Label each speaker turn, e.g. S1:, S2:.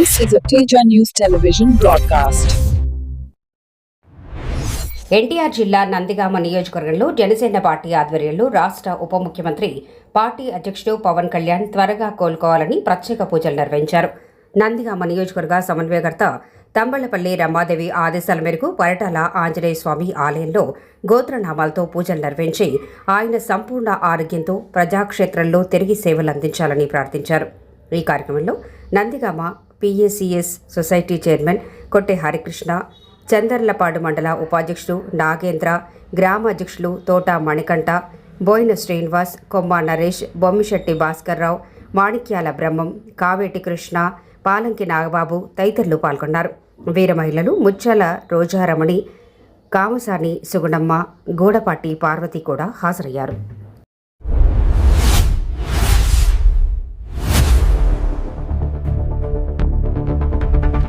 S1: This is a Teja News Television broadcast.
S2: NTR జిల్లా నందిగామ నియోజకవర్గంలో Janasena party ఆధ్వర్యంలో రాష్ట్ర ఉప ముఖ్యమంత్రి పార్టీ అధ్యక్షుడు పవన్ కళ్యాణ్ త్వరగా కోలుకోవాలని ప్రత్యేక పూజలు నిర్వహించారు. నందిగామ నియోజకవర్గ సమన్వయకర్త తంబళ్లపల్లి రమాదేవి ఆదేశాల మేరకు పరిటాల ఆంజనేయ స్వామి ఆలయంలో గోత్రనామాలతో పూజలు నిర్వహించి ఆయన సంపూర్ణ ఆరోగ్యంతో ప్రజాక్షేత్రంలో తిరిగి సేవలు అందించాలని ప్రార్థించారు. ఈ కార్యక్రమంలో Nandigama PACS society chairman Kotte Harikrishna, Chandarlapadu మండల ఉపాధ్యక్షుడు నాగేంద్ర, గ్రామ అధ్యక్షులు తోట మణికంఠ, బోయిన శ్రీనివాస్, కొమ్మ నరేష్, బొమ్మిశెట్టి భాస్కర్రావు, మాణిక్యాల బ్రహ్మం, కావేటి కృష్ణ, పాలంకి నాగబాబు తదితరులు పాల్గొన్నారు. వీర మహిళలు ముచ్చాల రోజారమణి, కామసాని సుగుణమ్మ, గూడపాటి పార్వతి కూడా హాజరయ్యారు.